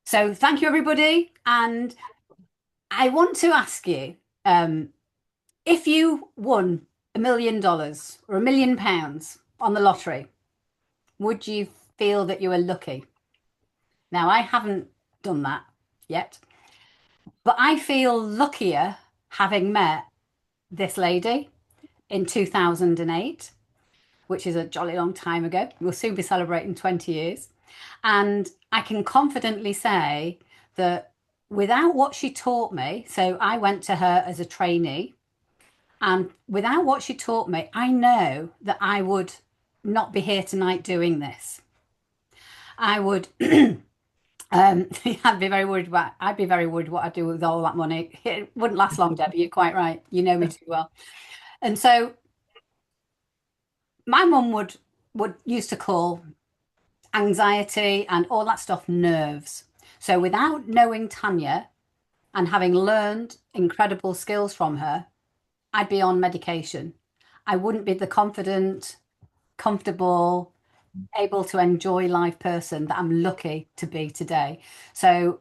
So thank you, everybody. And I want to ask you, if you won $1 million or £1 million on the lottery, would you feel that you were lucky? Now, I haven't done that yet, but I feel luckier having met this lady in 2008, which is a jolly long time ago. We'll soon be celebrating 20 years. And I can confidently say that without what she taught me, so I went to her as a trainee, and without what she taught me, I know that I would not be here tonight doing this. I would, I'd be very worried what I'd do with all that money. It wouldn't last long, Debbie. You're quite right. You know me too well. And so my mum would used to call anxiety and all that stuff nerves. So without knowing Tania and having learned incredible skills from her, I'd be on medication. I wouldn't be the confident, comfortable, able to enjoy life person that I'm lucky to be today. So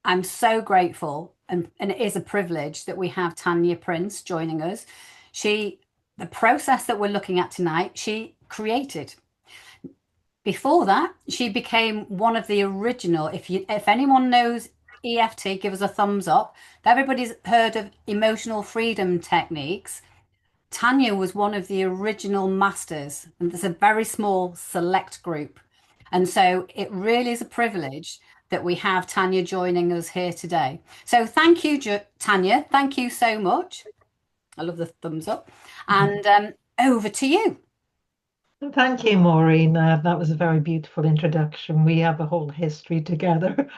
I'm so grateful, and it is a privilege that we have Tania Prince joining us. The process that we're looking at tonight, she created. Before that, she became one of the original. If anyone knows EFT, give us a thumbs up. Everybody's heard of emotional freedom techniques. Tania was one of the original masters, and there's a very small select group. And so it really is a privilege that we have Tania joining us here today. So thank you, Tania. Thank you so much. I love the thumbs up. And over to you. Thank you, Maureen. That was a very beautiful introduction. We have a whole history together.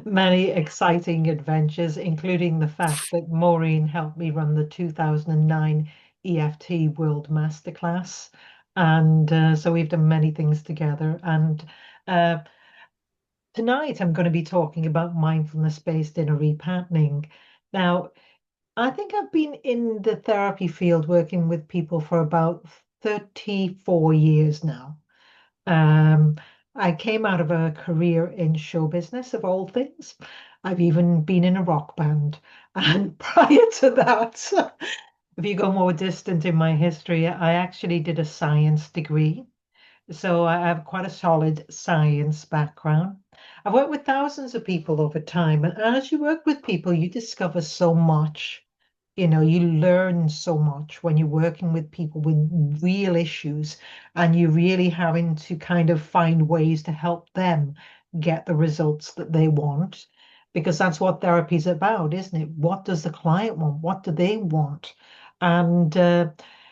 Many exciting adventures, including the fact that Maureen helped me run the 2009 EFT World Masterclass. And so we've done many things together. And uh, tonight I'm going to be talking about mindfulness-based inner repatterning. Now, I think I've been in the therapy field working with people for about 34 years now. Um, I came out of a career in show business, of all things. I've even been in a rock band. And prior to that, if you go more distant in my history, I actually did a science degree. So I have quite a solid science background. I've worked with thousands of people over time. And as you work with people, you discover so much. You learn so much when you're working with people with real issues and you're really having to kind of find ways to help them get the results that they want. Because that's what therapy is about, isn't it? What does the client want? What do they want? And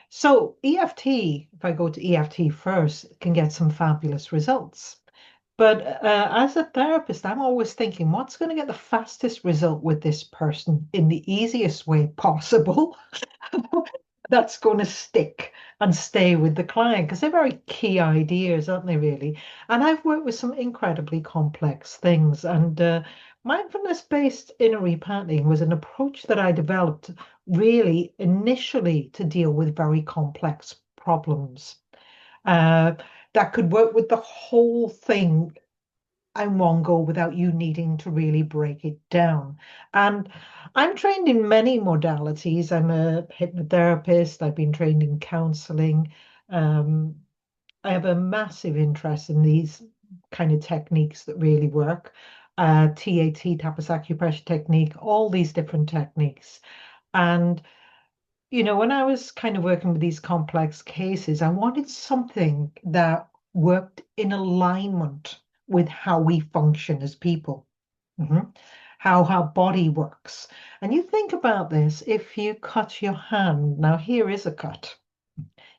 so EFT, if I go to EFT first, can get some fabulous results. But as a therapist, I'm always thinking, what's going to get the fastest result with this person in the easiest way possible? That's going to stick and stay with the client because they're very key ideas, aren't they, really? And I've worked with some incredibly complex things. And mindfulness-based inner repatterning was an approach that I developed really initially to deal with very complex problems. Uh, that could work with the whole thing in one go without you needing to really break it down. And I'm trained in many modalities. I'm a hypnotherapist, I've been trained in counseling. Um, I have a massive interest in these kind of techniques that really work. TAT, tapas acupressure technique, all these different techniques. And when I was kind of working with these complex cases, I wanted something that worked in alignment with how we function as people, how our body works. And you think about this, if you cut your hand, now here is a cut.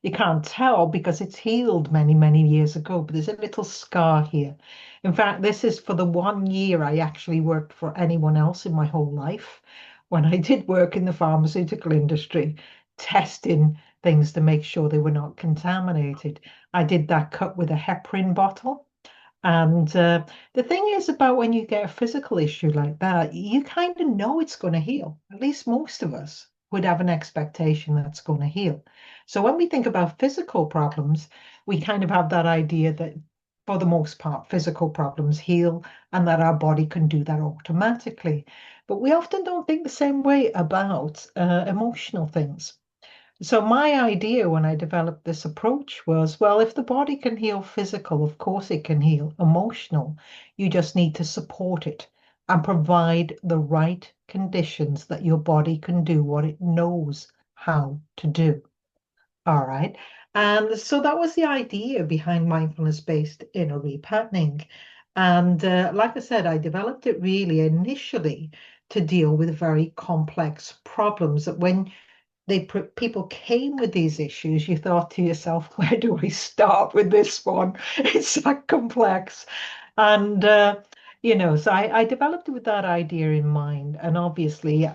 You can't tell because it's healed many, many years ago, but there's a little scar here. In fact, this is for the 1 year I actually worked for anyone else in my whole life when I did work in the pharmaceutical industry, testing things to make sure they were not contaminated. I did that cut with a heparin bottle. And the thing is about when you get a physical issue like that, you kind of know it's going to heal. At least most of us would have an expectation that's going to heal. So when we think about physical problems, we kind of have that idea that for the most part, physical problems heal and that our body can do that automatically. But we often don't think the same way about emotional things. So my idea when I developed this approach was, well, if the body can heal physical, of course it can heal emotional. You just need to support it and provide the right conditions that your body can do what it knows how to do. All right. And so that was the idea behind mindfulness-based inner repatterning. And like I said, I developed it really initially to deal with very complex problems that when people came with these issues, you thought to yourself, where do I start with this one? It's that complex. And, so I developed it with that idea in mind. And obviously,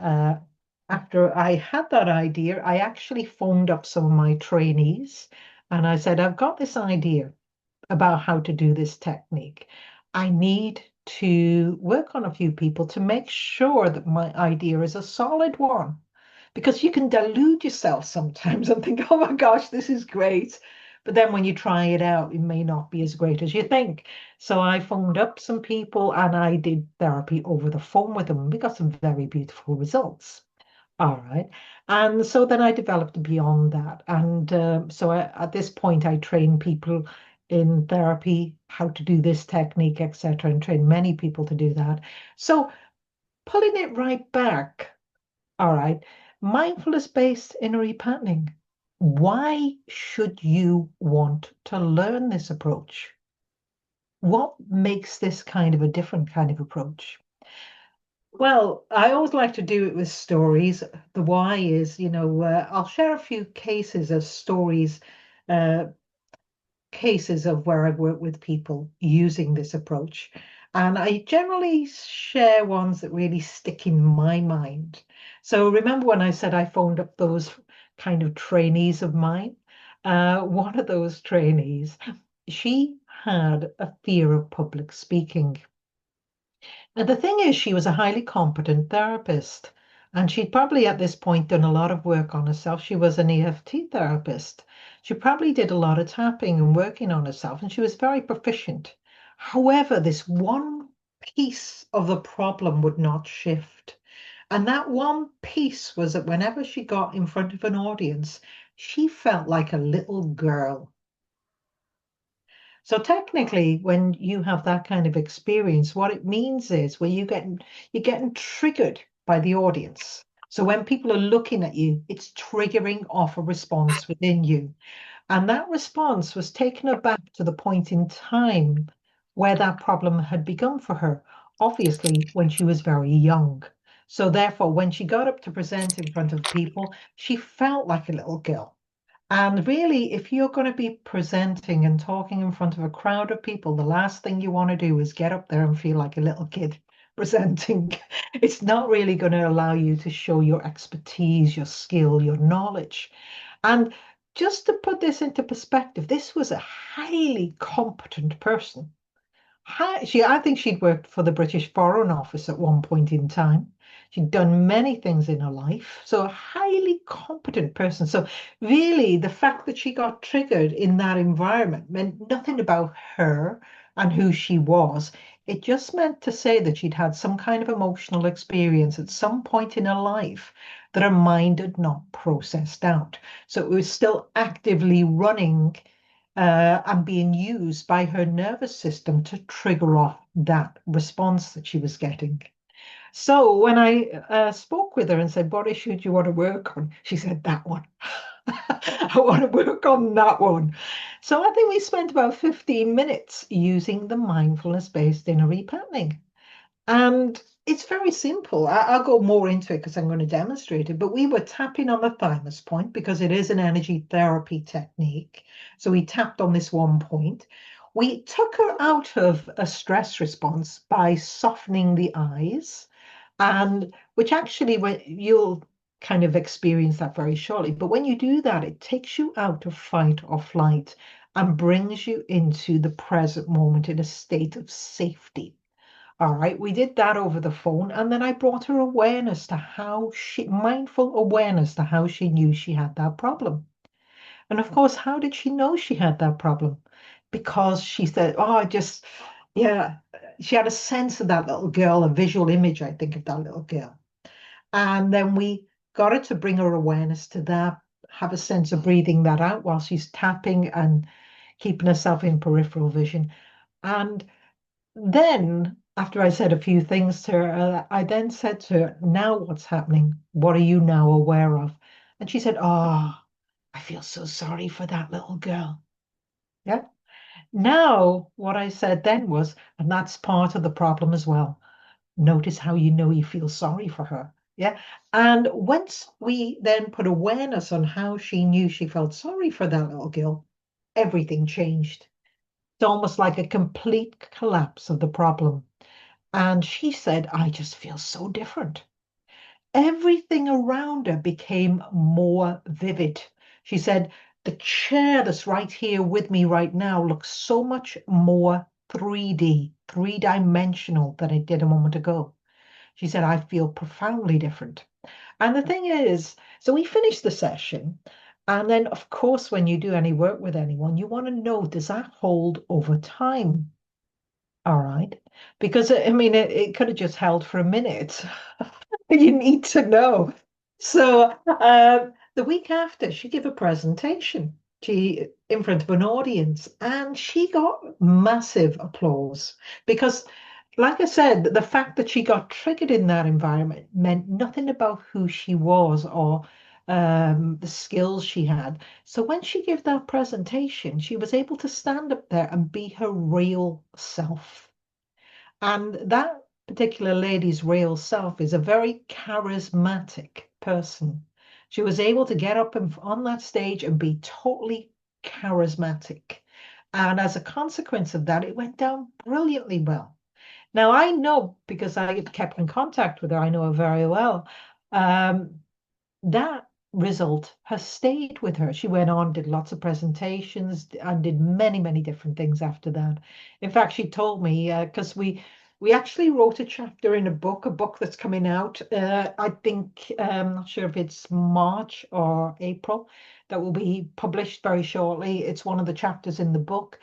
after I had that idea, I actually phoned up some of my trainees and I said, I've got this idea about how to do this technique. I need to work on a few people to make sure that my idea is a solid one because you can delude yourself sometimes and think, oh my gosh, this is great. But then when you try it out, it may not be as great as you think. So I phoned up some people and I did therapy over the phone with them. We got some very beautiful results. All right. And so then I developed beyond that. And at this point, I train people in therapy, how to do this technique, etc., and train many people to do that. So pulling it right back, all right. Mindfulness-based inner repatterning. Why should you want to learn this approach? What makes this kind of a different kind of approach? Well, I always like to do it with stories. The why is, I'll share a few uh, cases of where I've worked with people using this approach. And I generally share ones that really stick in my mind. So remember when I said I phoned up those kind of trainees of mine? One of those trainees, she had a fear of public speaking. And the thing is, she was a highly competent therapist. And she'd probably at this point done a lot of work on herself. She was an EFT therapist. She probably did a lot of tapping and working on herself, and she was very proficient. However, this one piece of the problem would not shift. And that one piece was that whenever she got in front of an audience, she felt like a little girl. So technically, when you have that kind of experience, what it means is where you're getting triggered by the audience. So when people are looking at you, it's triggering off a response within you. And that response was taken her back to the point in time where that problem had begun for her, obviously when she was very young. So therefore, when she got up to present in front of people, she felt like a little girl. And really, if you're going to be presenting and talking in front of a crowd of people, the last thing you want to do is get up there and feel like a little kid presenting. It's not really going to allow you to show your expertise, your skill, your knowledge. And just to put this into perspective, this was a highly competent person. I think she'd worked for the British Foreign Office at one point in time. She'd done many things in her life, so a highly competent person. So really, the fact that she got triggered in that environment meant nothing about her and who she was. It just meant to say that she'd had some kind of emotional experience at some point in her life that her mind had not processed out. So it was still actively running and being used by her nervous system to trigger off that response that she was getting. So when I spoke with her and said, what issue do you want to work on? She said, that one. I want to work on that one. So I think we spent about 15 minutes using the mindfulness-based inner repatterning. And it's very simple. I'll go more into it because I'm going to demonstrate it. But we were tapping on the thymus point because it is an energy therapy technique. So we tapped on this one point. We took her out of a stress response by softening the eyes, and which actually, when you'll kind of experience that very shortly. But when you do that, it takes you out of fight or flight and brings you into the present moment in a state of safety. All right, we did that over the phone, and then I brought her mindful awareness to how she knew she had that problem. And of course, how did she know she had that problem? because she said, oh, yeah, she had a sense of that little girl, a visual image, I think, of that little girl. And then we got her to bring her awareness to that, have a sense of breathing that out while she's tapping and keeping herself in peripheral vision. And then, after I said a few things to her, I then said to her, now what's happening? What are you now aware of? And she said, oh, I feel so sorry for that little girl. Yeah. Now, what I said then was, and that's part of the problem as well. Notice how you know you feel sorry for her. Yeah. And once we then put awareness on how she knew she felt sorry for that little girl, everything changed. It's almost like a complete collapse of the problem. And she said, I just feel so different. Everything around her became more vivid. She said, the chair that's right here with me right now looks so much more 3D, three-dimensional than it did a moment ago. She said, I feel profoundly different. And the thing is, so we finished the session. And then, of course, when you do any work with anyone, you want to know, does that hold over time? All right. Because, I mean, it could have just held for a minute. You need to know. So the week after, she gave a presentation. She in front of an audience, and she got massive applause because, like I said, the fact that she got triggered in that environment meant nothing about who she was or the skills she had. So when she gave that presentation, she was able to stand up there and be her real self. And that particular lady's real self is a very charismatic person. She was able to get up on that stage and be totally charismatic. And as a consequence of that, it went down brilliantly well. Now, I know because I kept in contact with her, I know her very well. Um, that result has stayed with her. She went on, did lots of presentations, and did many, many different things after that. In fact, she told me because we actually wrote a chapter in a book that's coming out. I think not sure if it's March or April, that will be published very shortly. It's one of the chapters in the book.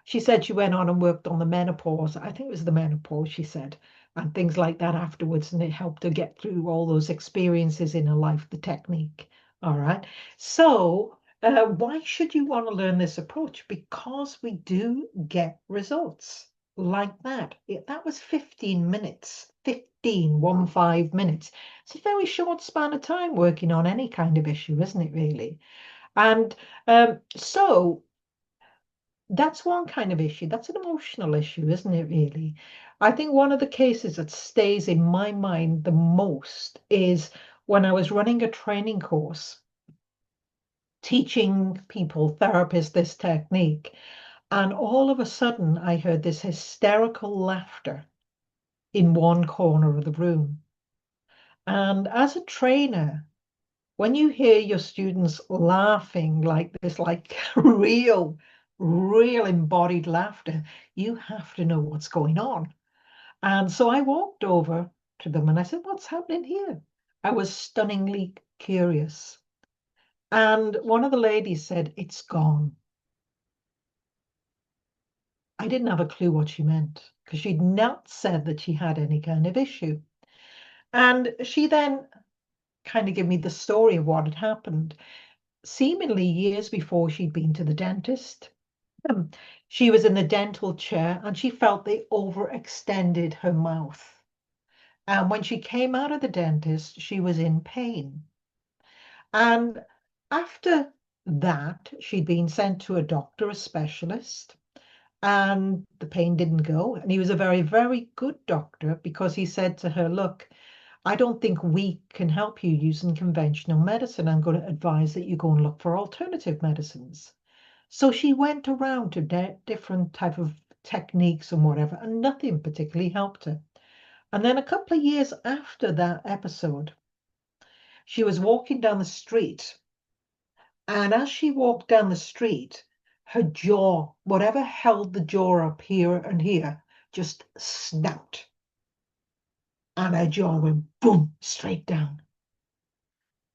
She said she went on and worked on the menopause. I think it was the menopause, she said, and things like that afterwards. And it helped her get through all those experiences in her life, the technique. All right. So, why should you want to learn this approach? Because we do get results like that. That was 15 minutes, 5 minutes. It's a very short span of time working on any kind of issue, isn't it, really? And so that's one kind of issue. That's an emotional issue, isn't it, really? I think one of the cases that stays in my mind the most is when I was running a training course teaching people, therapists, this technique. And all of a sudden, I heard this hysterical laughter in one corner of the room. And as a trainer, when you hear your students laughing like this, like real embodied laughter, you have to know what's going on. And so I walked over to them and I said, what's happening here? I was stunningly curious. And one of the ladies said, it's gone. I didn't have a clue what she meant because she'd not said that she had any kind of issue. And she then kind of gave me the story of what had happened. Seemingly years before she'd been to the dentist, um, she was in the dental chair and she felt they overextended her mouth. And when she came out of the dentist, she was in pain. And after that, she'd been sent to a doctor, a specialist, and the pain didn't go. And he was a very, very good doctor because he said to her, look, I don't think we can help you using conventional medicine. I'm going to advise that you go and look for alternative medicines. So she went around to different type of techniques and whatever, and nothing particularly helped her. And then a couple of years after that episode, she was walking down the street, and as she walked down the street, her jaw, whatever held the jaw up here and here, just snapped, and her jaw went boom straight down.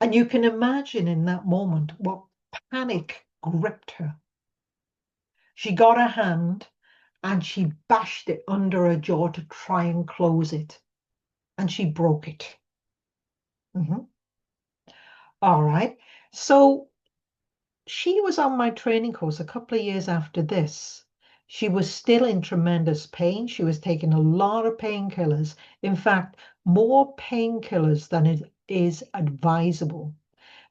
And you can imagine in that moment what panic gripped her. She got her hand and she bashed it under her jaw to try and close it, and she broke it. Mhm. All right. So she was on my training course a couple of years after this. She was still in tremendous pain. She was taking a lot of painkillers. In fact, more painkillers than it is advisable.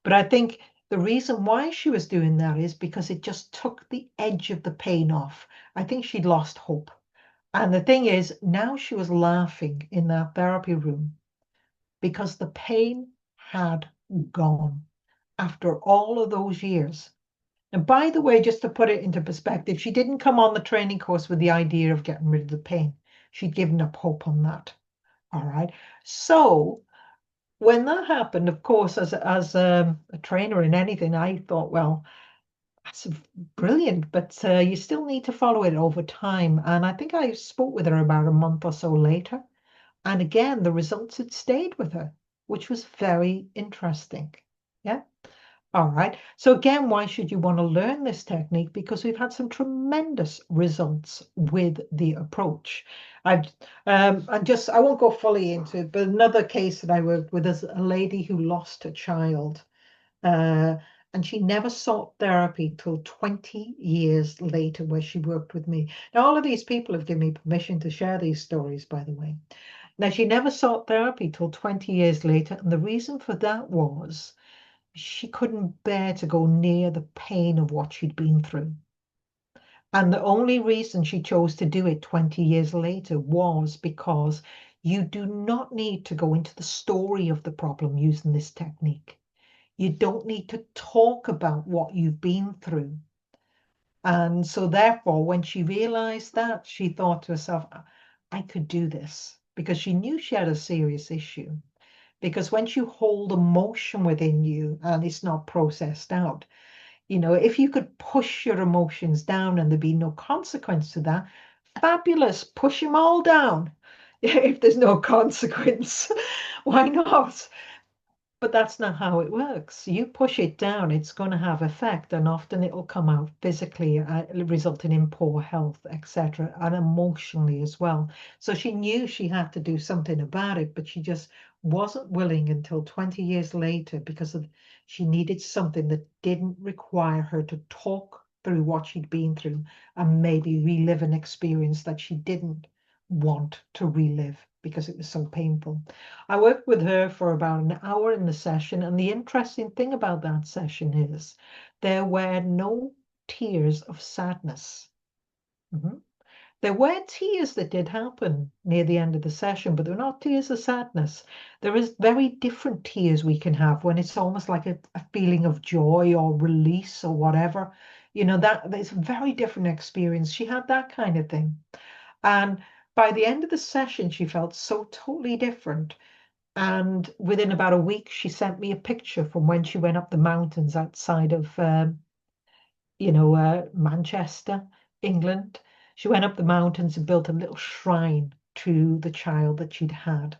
But I think the reason why she was doing that is because it just took the edge of the pain off. I think she'd lost hope. And the thing is, now she was laughing in that therapy room because the pain had gone after all of those years. And by the way, just to put it into perspective, she didn't come on the training course with the idea of getting rid of the pain. She'd given up hope on that. All right. So when that happened, of course, as a trainer in anything, I thought, well, that's brilliant, but you still need to follow it over time. And I think I spoke with her about a month or so later. And again, the results had stayed with her, which was very interesting. Yeah. All right. So again, why should you want to learn this technique? Because we've had some tremendous results with the approach. I've I won't go fully into it, but another case that I worked with is a lady who lost a child. Uh, and she never sought therapy till 20 years later, where she worked with me. Now, all of these people have given me permission to share these stories, by the way. Now, she never sought therapy till 20 years later, and the reason for that was she couldn't bear to go near the pain of what she'd been through. And the only reason she chose to do it 20 years later was because you do not need to go into the story of the problem using this technique. You don't need to talk about what you've been through. And so, therefore, when she realized that, she thought to herself, I could do this, because she knew she had a serious issue. Because once you hold emotion within you and it's not processed out, if you could push your emotions down and there be no consequence to that, fabulous, push them all down. If there's no consequence, why not? But that's not how it works. You push it down, it's going to have effect, and often it will come out physically, resulting in poor health, etc., and emotionally as well. So she knew she had to do something about it, but she just wasn't willing until 20 years later because she needed something that didn't require her to talk through what she'd been through and maybe relive an experience that she didn't want to relive because it was so painful. I worked with her for about an hour in the session, and the interesting thing about that session is there were no tears of sadness. Mhm. There were tears that did happen near the end of the session, but they were not tears of sadness. There is very different tears we can have when it's almost like a feeling of joy or release or whatever. That is a very different experience. She had that kind of thing. And by the end of the session, she felt so totally different. And within about a week, she sent me a picture from when she went up the mountains outside of, Manchester, England. She went up the mountains and built a little shrine to the child that she'd had.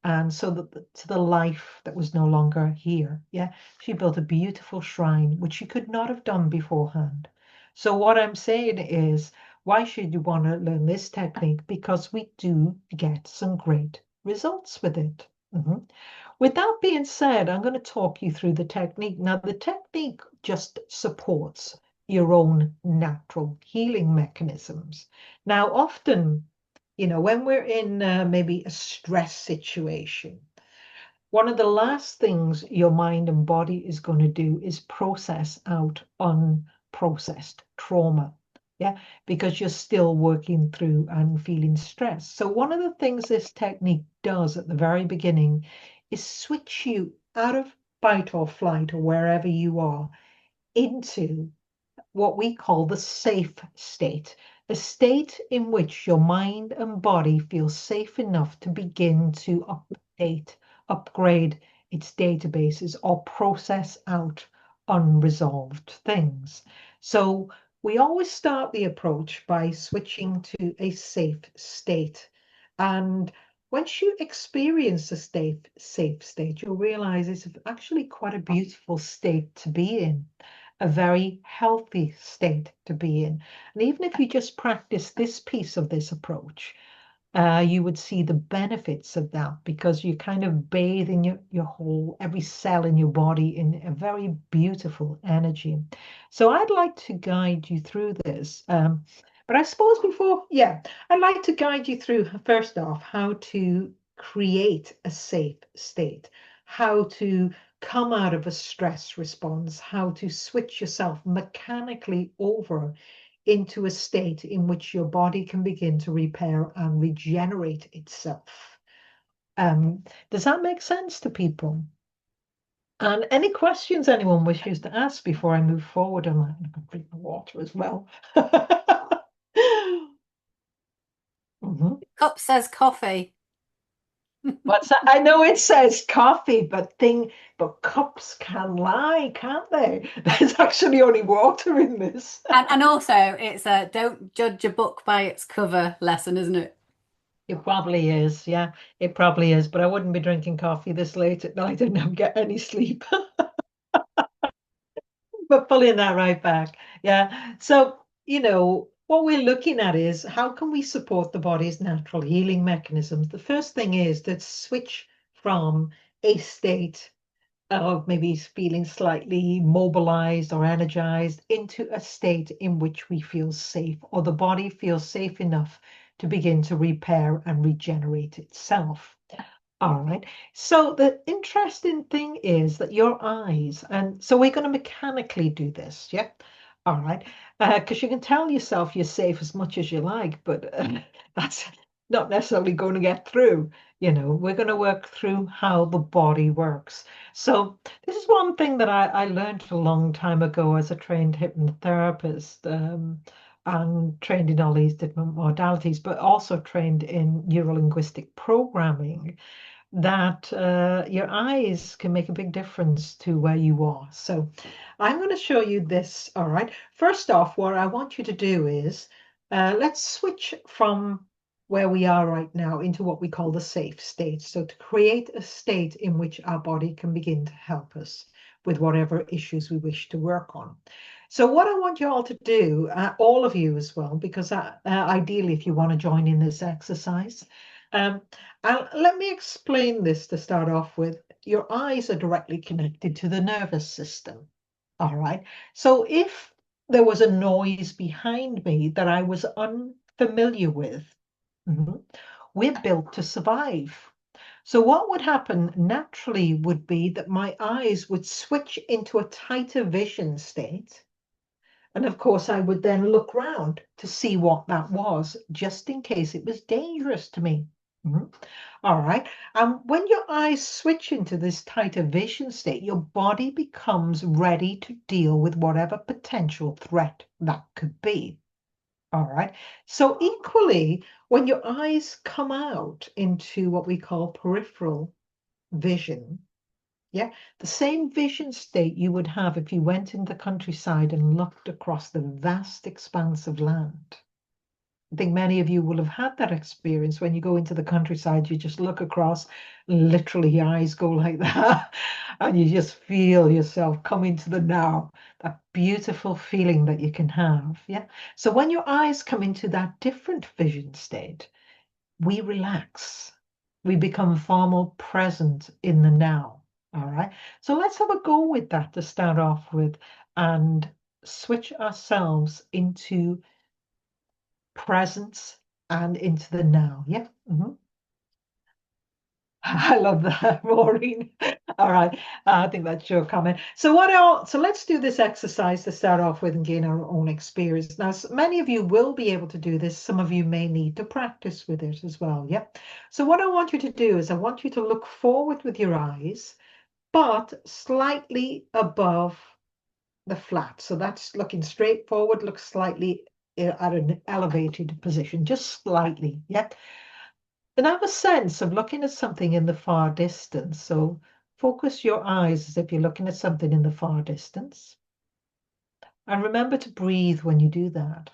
And so that to the life that was no longer here. Yeah. She built a beautiful shrine, which she could not have done beforehand. So what I'm saying is, why should you want to learn this technique? Because we do get some great results with it. Mhm. With that being said, I'm going to talk you through the technique. Now, the technique just supports your own natural healing mechanisms. Now, often, when we're in maybe a stress situation, one of the last things your mind and body is going to do is process out unprocessed trauma. Yeah, because you're still working through and feeling stress. So, one of the things this technique does at the very beginning is switch you out of fight or flight or wherever you are into what we call the safe state, a state in which your mind and body feel safe enough to begin to update, upgrade its databases, or process out unresolved things. So we always start the approach by switching to a safe state. And once you experience a safe state, you'll realize it's actually quite a beautiful state to be in. a very healthy state to be in. And even if you just practice this piece of this approach, you would see the benefits of that because you kind of bathe in your whole, every cell in your body in a very beautiful energy. So I'd like to guide you through this. But I suppose before, yeah, I'd like to guide you through, first off, how to create a safe state, how to come out of a stress response, how to switch yourself mechanically over into a state in which your body can begin to repair and regenerate itself. Does that make sense to people? And any questions anyone wishes to ask before I move forward on that? I'm going to drink the water as well. Mhm. Cup says coffee. What's that? I know it says coffee, but cups can lie, can't they? There's actually only water in this. And also it's a don't judge a book by its cover lesson, isn't it? It probably is, yeah, it probably is. But I wouldn't be drinking coffee this late at night and not get any sleep. But pulling that right back, yeah. So, what we're looking at is how can we support the body's natural healing mechanisms? The first thing is to switch from a state of maybe feeling slightly mobilized or energized into a state in which we feel safe or the body feels safe enough to begin to repair and regenerate itself. All right. So the interesting thing is that your eyes, and so we're going to mechanically do this. Yeah. All right. Because you can tell yourself you're safe as much as you like, but that's not necessarily going to get through. We're going to work through how the body works. So this is one thing that I learned a long time ago as a trained hypnotherapist. And trained in all these different modalities, but also trained in neurolinguistic programming that your eyes can make a big difference to where you are. So I'm going to show you this. All right. First off, what I want you to do is let's switch from where we are right now into what we call the safe state. So to create a state in which our body can begin to help us with whatever issues we wish to work on. So what I want you all to do, all of you as well, because ideally if you want to join in this exercise, um, let me explain this to start off with. Your eyes are directly connected to the nervous system. All right. So if there was a noise behind me that I was unfamiliar with, mhm, we're built to survive. So what would happen naturally would be that my eyes would switch into a tighter vision state. And of course, I would then look round to see what that was, just in case it was dangerous to me. Mhm. All right. When your eyes switch into this tighter vision state, your body becomes ready to deal with whatever potential threat that could be. All right. So equally, when your eyes come out into what we call peripheral vision, yeah, the same vision state you would have if you went in the countryside and looked across the vast expanse of land. I think many of you will have had that experience when you go into the countryside, you just look across, literally your eyes go like that, and you just feel yourself come into the now, that beautiful feeling that you can have. Yeah. So when your eyes come into that different vision state, we relax. We become far more present in the now. All right. So let's have a go with that to start off with and switch ourselves into presence and into the now. Yeah. Mhm. I love that, Maureen. All right, I think that's your comment. So so let's do this exercise to start off with and gain our own experience. Now, many of you will be able to do this. Some of you may need to practice with it as well. Yeah. So what I want you to do is I want you to look forward with your eyes, but slightly above the flat. So that's looking straight forward, looks slightly at an elevated position, just slightly. Yeah. And have a sense of looking at something in the far distance. So focus your eyes as if you're looking at something in the far distance. And remember to breathe when you do that.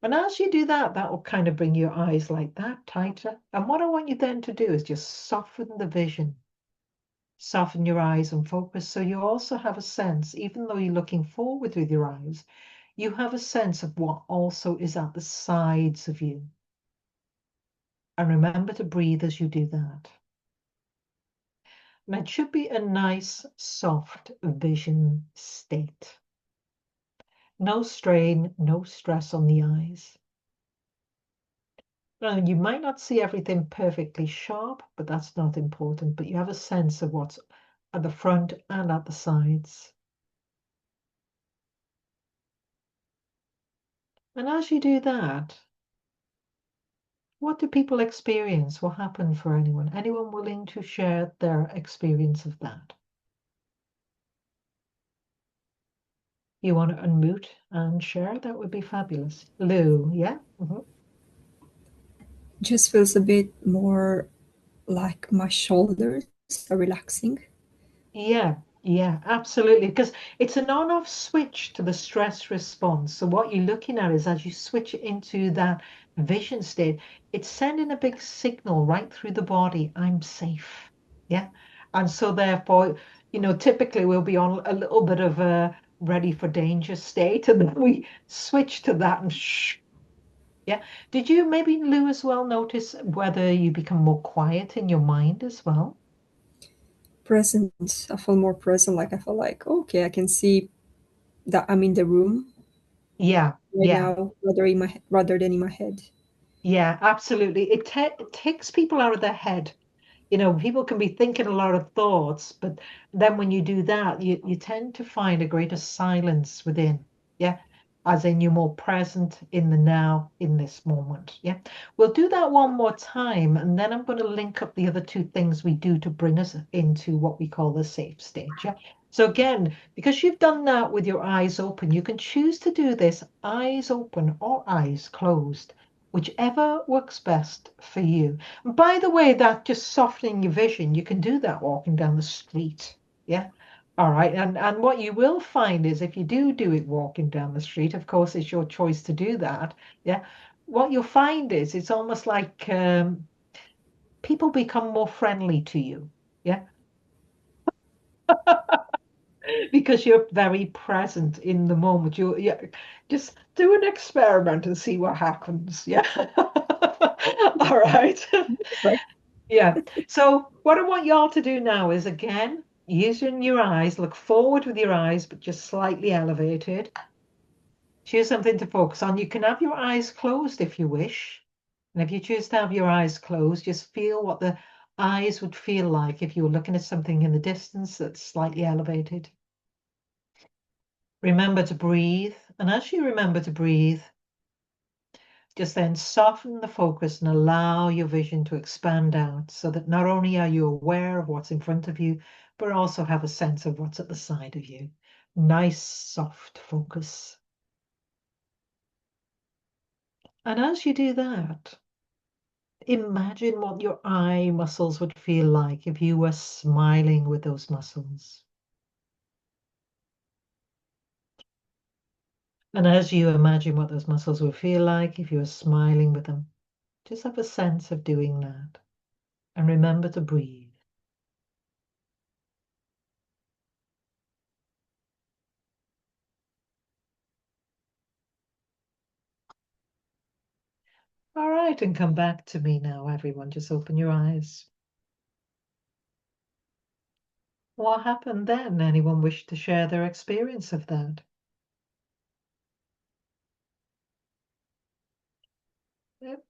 And as you do that, that will kind of bring your eyes like that tighter. And what I want you then to do is just soften the vision. soften your eyes and focus. So you also have a sense, even though you're looking forward with your eyes, you have a sense of what also is at the sides of you. And remember to breathe as you do that. And it should be a nice, soft vision state. No strain, no stress on the eyes. Now, you might not see everything perfectly sharp, but that's not important. But you have a sense of what's at the front and at the sides. And as you do that, what do people experience? What happened for anyone? Anyone willing to share their experience of that? You want to unmute and share? That would be fabulous. Lou, yeah? Just feels a bit more like my shoulders are relaxing. Yeah, absolutely. Because it's an on-off switch to the stress response. So what you're looking at is as you switch into that vision state, it's sending a big signal right through the body, I'm safe. Yeah. And so therefore, typically we'll be on a little bit of a ready for danger state, and then we switch to that and shh. Yeah. Did you maybe, Lou, as well notice whether you become more quiet in your mind as well? Present. I feel more present. Like I feel like, okay, I can see that I'm in the room Yeah, right yeah. now, rather than in my head. Yeah, absolutely. It takes people out of their head. People can be thinking a lot of thoughts, but then when you do that, you tend to find a greater silence within. Yeah. As in you're more present in the now, in this moment. Yeah. We'll do that one more time, and then I'm going to link up the other two things we do to bring us into what we call the safe stage. Yeah. So again, because you've done that with your eyes open, you can choose to do this eyes open or eyes closed, whichever works best for you. By the way, that just softening your vision, you can do that walking down the street. Yeah. All right. And what you will find is if you do it walking down the street, of course, it's your choice to do that. Yeah. What you'll find is it's almost like people become more friendly to you. Yeah. Because you're very present in the moment. Yeah, just do an experiment and see what happens. Yeah. All right. Right. Yeah. So what I want y'all to do now is again, using your eyes, look forward with your eyes, but just slightly elevated. Choose something to focus on. You can have your eyes closed if you wish. And if you choose to have your eyes closed, just feel what the eyes would feel like if you were looking at something in the distance that's slightly elevated. Remember to breathe. And as you remember to breathe, just then soften the focus and allow your vision to expand out so that not only are you aware of what's in front of you, but also have a sense of what's at the side of you. Nice, soft focus. And as you do that, imagine what your eye muscles would feel like if you were smiling with those muscles. And as you imagine what those muscles would feel like if you were smiling with them, just have a sense of doing that. And remember to breathe. All right, and come back to me now, everyone. Just open your eyes. What happened then? Anyone wish to share their experience of that? Yep.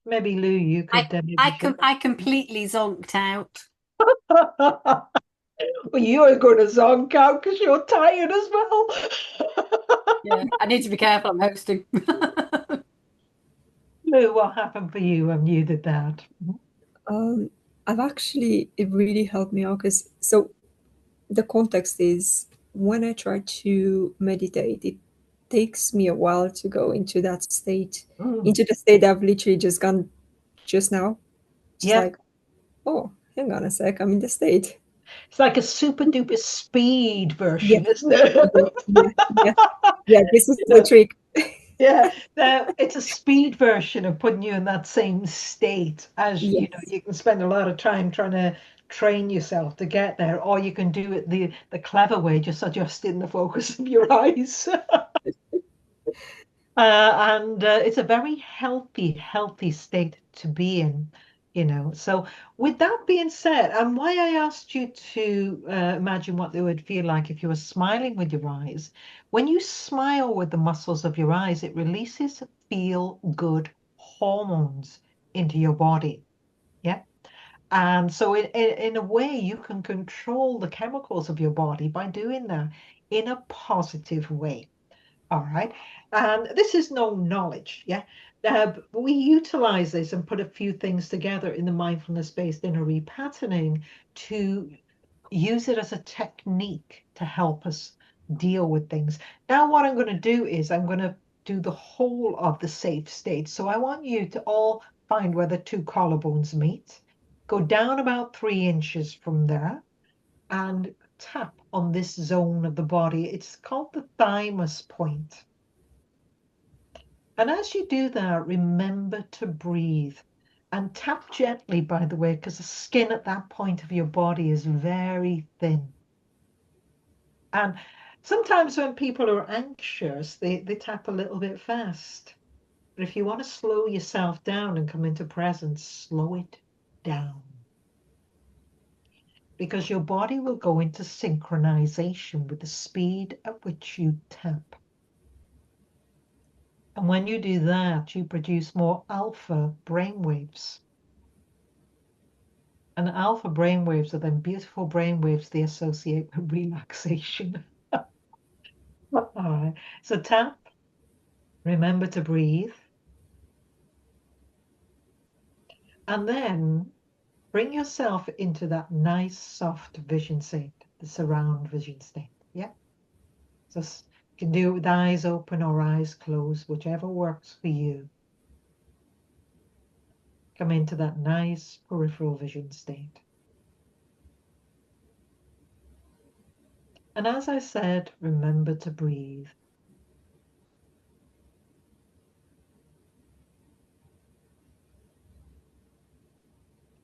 Maybe Lou, you I could I maybe share. com I completely zonked out. Well, you're going to zonk out because you're tired as well. Yeah, I need to be careful. I'm hosting. Lou, what happened for you when you did that? Um, it really helped me out because the context is when I try to meditate, it takes me a while to go into that state, Mm. into the state I've literally just gone just now. Just Yep. like, oh, hang on a sec, I'm in the state. It's like a super duper speed Yeah, version, isn't it? yeah, yeah, yeah. Yeah, this is You the know, trick. yeah, now it's a speed version of putting you in that same state as Yes. you can spend a lot of time trying to train yourself to get there, or you can do it the clever way, just adjusting the focus of your eyes. And it's a very healthy state to be in, you know. So, with that being said, and why I asked you to imagine what they would feel like if you were smiling with your eyes, when you smile with the muscles of your eyes, it releases feel good hormones into your body. Yeah. And so, in a way, you can control the chemicals of your body by doing that in a positive way. All right. And this is no knowledge. Yeah. But we utilize this and put a few things together in the mindfulness-based inner repatterning to use it as a technique to help us deal with things. Now, what I'm going to do is I'm going to do the whole of the safe state. So I want you to all find where the two collarbones meet, go down about 3 inches from there, and tap on this zone of the body. It's called the thymus point. And as you do that, remember to breathe and tap gently, by the way, because the skin at that point of your body is very thin. And sometimes when people are anxious, they tap a little bit fast. But if you want to slow yourself down and come into presence, slow it down. Because your body will go into synchronization with the speed at which you tap. And when you do that, you produce more alpha brainwaves. And alpha brainwaves are then beautiful brainwaves they associate with relaxation. All right. So tap, remember to breathe, and then bring yourself into that nice, soft vision state, the surround vision state. Yeah. So you can do it with eyes open or eyes closed, whichever works for you. Come into that nice peripheral vision state. And as I said, remember to breathe.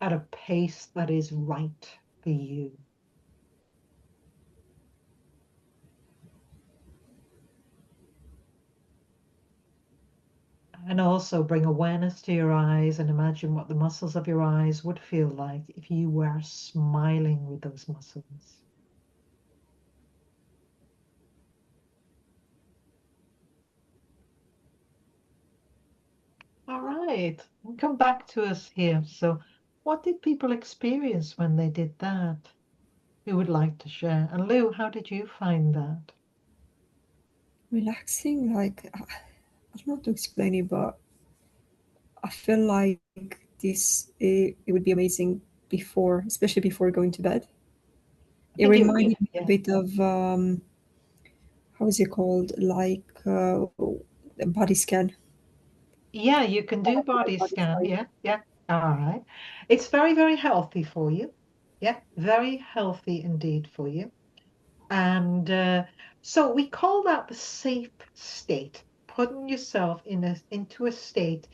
At a pace that is right for you. And also bring awareness to your eyes and imagine what the muscles of your eyes would feel like if you were smiling with those muscles. All right, and come back to us here. So, what did people experience when they did that? Who would like to share? And Lou, how did you find that? Relaxing, like I don't know how to explain it, but I feel like it would be amazing before, especially before going to bed. I It think it would, reminded me a yeah. bit of how is it called? Like a body scan. Yeah, you can do body Body scan. scan. Yeah, yeah. All right. It's very healthy for you. Yeah, very healthy indeed for you. And so we call that the safe state, putting yourself into a state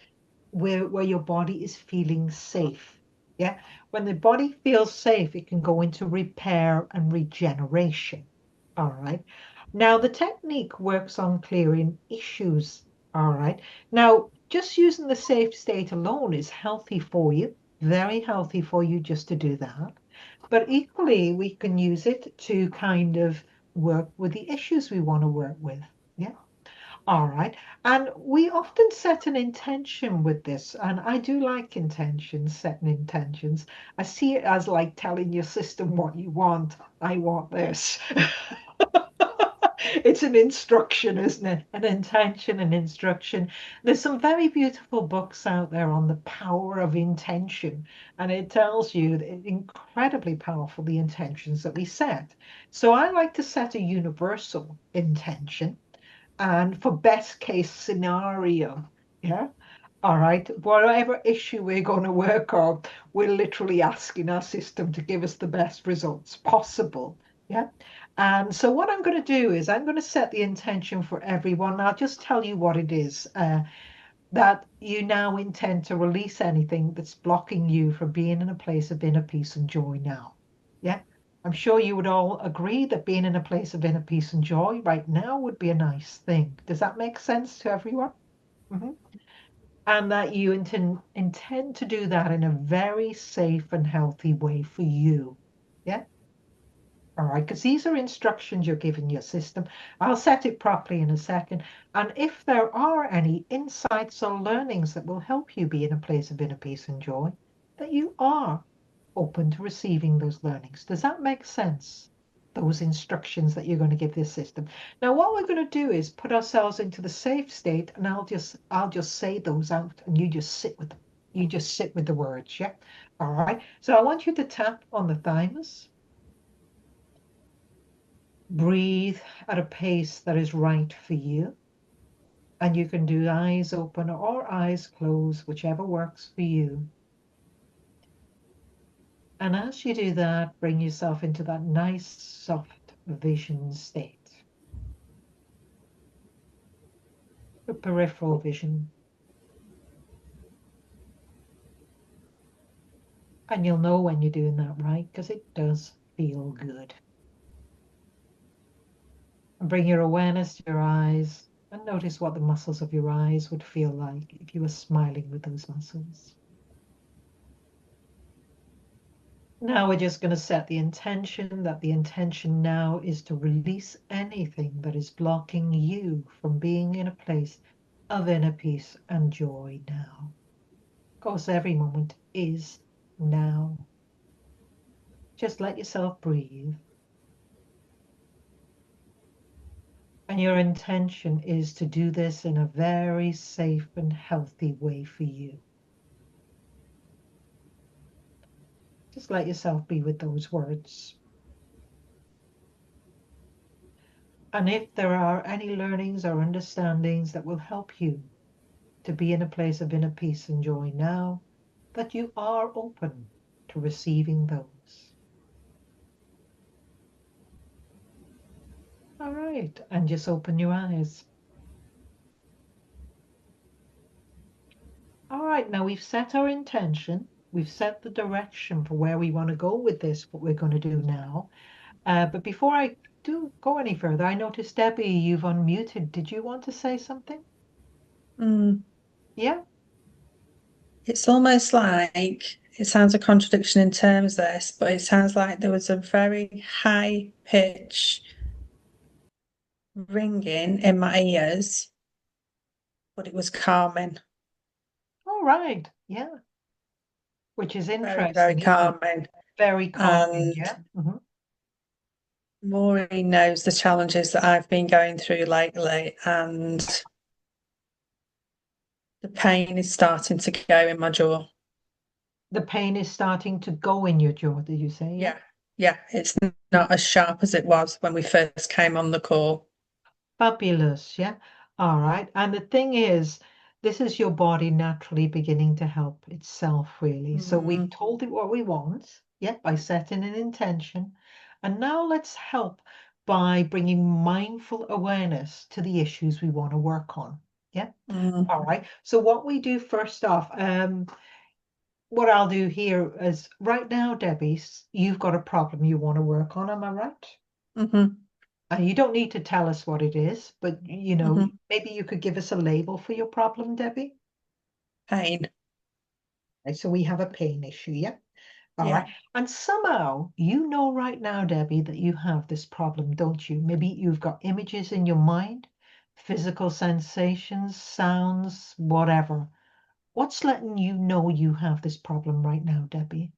where your body is feeling safe. Yeah. When the body feels safe, it can go into repair and regeneration. All right. Now, the technique works on clearing issues. All right. Now, just using the safe state alone is healthy for you, very healthy for you just to do that. But equally, we can use it to kind of work with the issues we want to work with. Yeah. All right. And we often set an intention with this. And I do like intentions, setting intentions. I see it as like telling your system what you want. I want this. It's an instruction, isn't it? An intention, an instruction. There's some very beautiful books out there on the power of intention, and it tells you that incredibly powerful the intentions that we set. So I like to set a universal intention, and for best case scenario, yeah. All right, whatever issue we're going to work on, we're literally asking our system to give us the best results possible. Yeah. And so what I'm going to do is I'm going to set the intention for everyone. I'll just tell you what it is. that you now intend to release anything that's blocking you from being in a place of inner peace and joy now. Yeah. I'm sure you would all agree that being in a place of inner peace and joy right now would be a nice thing. Does that make sense to everyone? Hmm. And that you intend to do that in a very safe and healthy way for you. Yeah. All right, because these are instructions you're giving your system. I'll set it properly in a second. And if there are any insights or learnings that will help you be in a place of inner peace and joy, that you are open to receiving those learnings. Does that make sense? Those instructions that you're going to give this system. Now, what we're going to do is put ourselves into the safe state, and I'll just say those out, and you just sit with them. You just sit with the words, yeah? All right. So I want you to tap on the thymus. Breathe at a pace that is right for you. And you can do eyes open or eyes closed, whichever works for you. And as you do that, bring yourself into that nice, soft vision state. The peripheral vision. And you'll know when you're doing that right, because it does feel good. And bring your awareness to your eyes and notice what the muscles of your eyes would feel like if you were smiling with those muscles. Now we're just going to set the intention that the intention now is to release anything that is blocking you from being in a place of inner peace and joy now. Of course, every moment is now. Just let yourself breathe. And your intention is to do this in a very safe and healthy way for you. Just let yourself be with those words. And if there are any learnings or understandings that will help you to be in a place of inner peace and joy now, that you are open to receiving those. All right, and just open your eyes. All right, now we've set our intention. We've set the direction for where we want to go with this, what we're going to do now. But before I do go any further, I noticed, Debbie, you've unmuted. Did you want to say something? Mm. Yeah? It's almost like it sounds a contradiction in terms this, but it sounds like there was a very high pitch ringing in my ears, but it was calming, All right. Yeah. Which is very, very interesting, isn't it? calming. Very calming, And yeah. Mm-hmm. Maureen knows the challenges that I've been going through lately, and the pain is starting to go in my jaw. The pain is starting to go in your jaw, did you say? Yeah, yeah, it's not as sharp as it was when we first came on the call. Fabulous, yeah. All right. And the thing is, this is your body naturally beginning to help itself, really. So we've told it what we want, yeah, by setting an intention. And now let's help by bringing mindful awareness to the issues we want to work on. Yeah. Mm, All right. So what we do first off, what I'll do here is right now, Debbie, you've got a problem you want to work on, am I right? mhm, You don't need to tell us what it is, but mhm. maybe you could give us a label for your problem, Debbie. Pain. Right, so we have a pain issue, yeah? All Yeah, right. And somehow you know right now, Debbie, that you have this problem, don't you? Maybe you've got images in your mind, physical sensations, sounds, whatever. What's letting you know you have this problem right now, Debbie?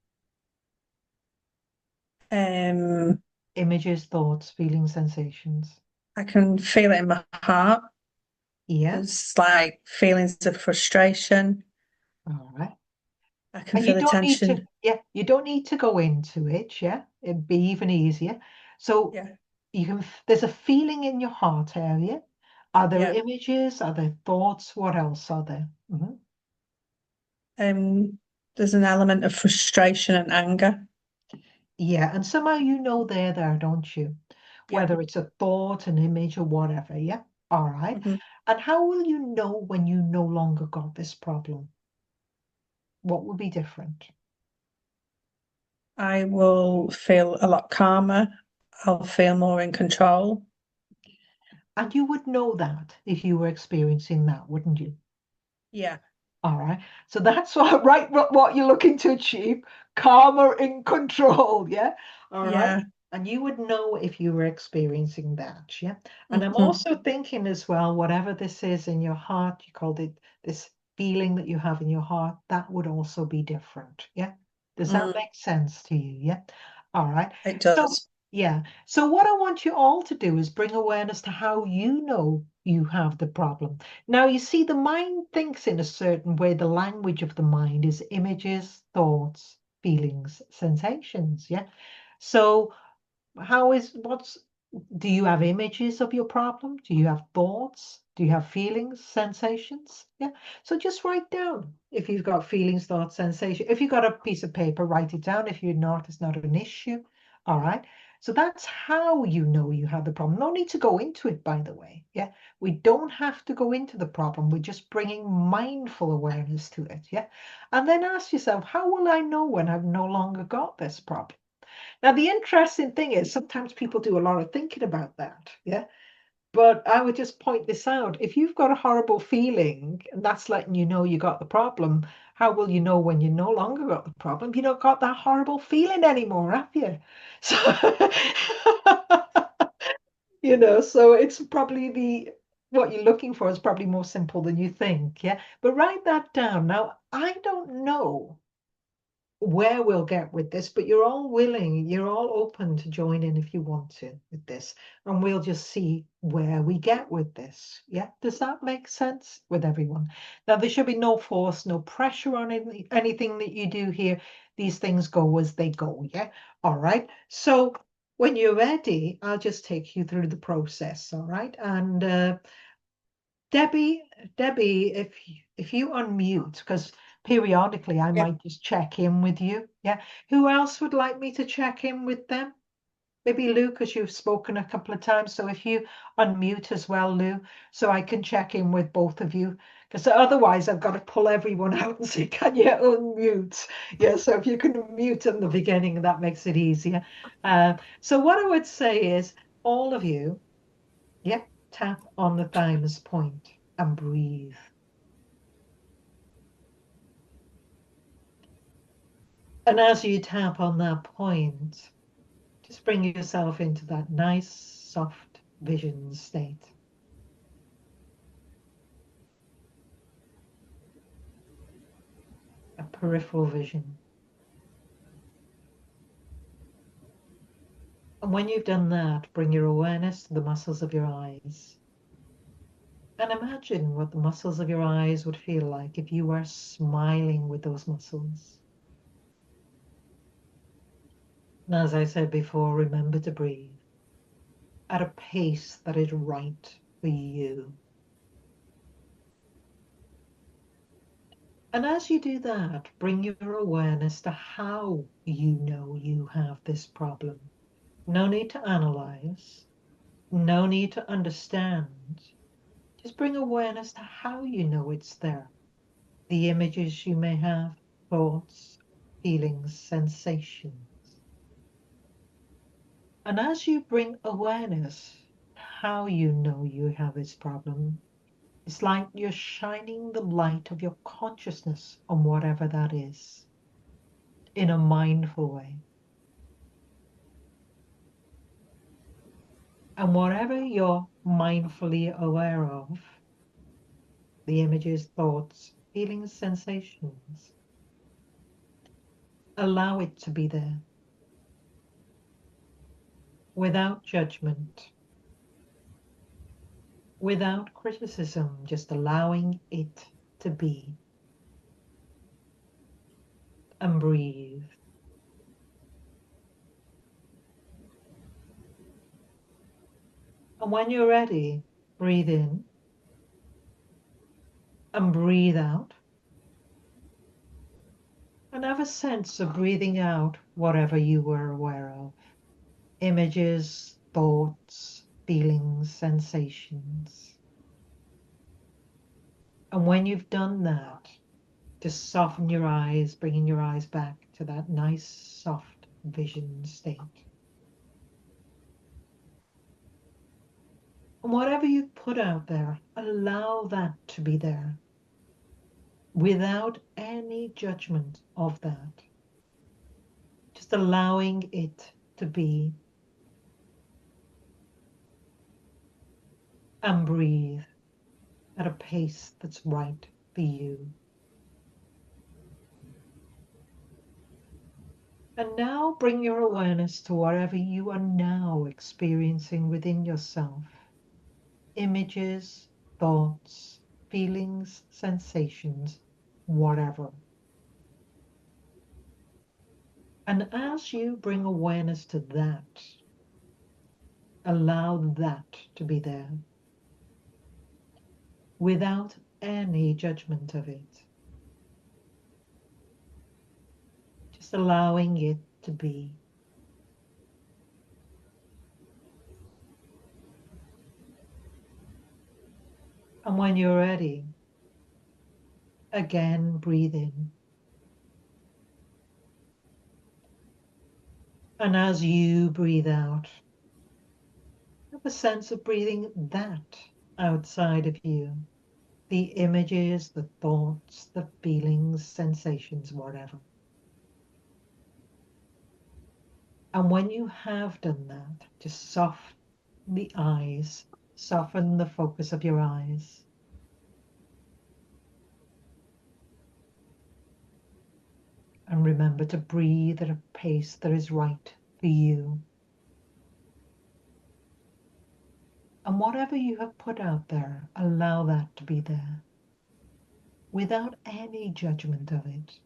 um, Images, thoughts, feelings, sensations. I can feel it in my heart. Yeah. There's like feelings of frustration. All right. I can And feel you the don't need to, tension. yeah, you don't need to go into it, yeah. It'd be even easier. So Yeah, there's a feeling in your heart area. Are there yeah. images? Are there thoughts? What else are there? There's an element of frustration and anger. Yeah, and somehow you know they're there, don't you? Yeah, Whether it's a thought, an image, or whatever, yeah? All right. Mhm. And how will you know when you no longer got this problem? What will be different? I will feel a lot calmer. I'll feel more in control. And you would know that if you were experiencing that, wouldn't you? Yeah. All right. So that's what you're looking to achieve. Calmer in control. Yeah. All right. Yeah. And you would know if you were experiencing that. Yeah. And I'm Mhm. also thinking as well, whatever this is in your heart, you called it this feeling that you have in your heart, that would also be different. Yeah. Does that make sense to you? Yeah. All right. It So, does. yeah. So what I want you all to do is bring awareness to how you know you have the problem. Now, you see, the mind thinks in a certain way. The language of the mind is images, thoughts, feelings, sensations. Yeah. So, do you have images of your problem? Do you have thoughts? Do you have feelings, sensations? Yeah. So just write down if you've got feelings, thoughts, sensation. If you've got a piece of paper, write it down. If you're not, it's not an issue. All right. So that's how you know you have the problem. No need to go into it, by the way. Yeah. We don't have to go into the problem. We're just bringing mindful awareness to it. Yeah. And then ask yourself, how will I know when I've no longer got this problem? Now, the interesting thing is sometimes people do a lot of thinking about that. Yeah. But I would just point this out. If you've got a horrible feeling and that's letting you know you got the problem, how will you know when you no longer got the problem? You don't got that horrible feeling anymore, have you? So, so it's probably what you're looking for is probably more simple than you think. Yeah. But write that down. Now, I don't know where we'll get with this, but you're all willing, you're all open to join in if you want to with this, and we'll just see where we get with this. Yeah, does that make sense with everyone? Now, there should be no force, no pressure on anything that you do here. These things go as they go. Yeah, all right. So when you're ready, I'll just take you through the process. All right, and Debbie, if you unmute, because periodically I Yeah. might just check in with you. Yeah. Who else would like me to check in with them? Maybe Lou, because you've spoken a couple of times. So if you unmute as well, Lou, so I can check in with both of you. Because otherwise I've got to pull everyone out and say, can you unmute? Yeah, so if you can mute in the beginning, that makes it easier. So what I would say is all of you, yep, tap on the thymus point and breathe. And as you tap on that point, just bring yourself into that nice, soft vision state. A peripheral vision. And when you've done that, bring your awareness to the muscles of your eyes. And imagine what the muscles of your eyes would feel like if you were smiling with those muscles. And as I said before, remember to breathe at a pace that is right for you. And as you do that, bring your awareness to how you know you have this problem. No need to analyze, no need to understand. Just bring awareness to how you know it's there. The images you may have, thoughts, feelings, sensations. And as you bring awareness to how you know you have this problem, it's like you're shining the light of your consciousness on whatever that is in a mindful way. And whatever you're mindfully aware of, the images, thoughts, feelings, sensations, allow it to be there without judgment, without criticism, just allowing it to be. And breathe. And when you're ready, breathe in and breathe out. And have a sense of breathing out whatever you were aware of. Images, thoughts, feelings, sensations. And when you've done that, just soften your eyes, bringing your eyes back to that nice, soft vision state. And whatever you put out there, allow that to be there without any judgment of that. Just allowing it to be. And breathe at a pace that's right for you. And now bring your awareness to whatever you are now experiencing within yourself. Images, thoughts, feelings, sensations, whatever. And as you bring awareness to that, allow that to be there without any judgment of it. Just allowing it to be. And when you're ready, again breathe in. And as you breathe out, have a sense of breathing that outside of you. The images, the thoughts, the feelings, sensations, whatever. And when you have done that, just soften the eyes, soften the focus of your eyes. And remember to breathe at a pace that is right for you. And whatever you have put out there, allow that to be there without any judgment of it.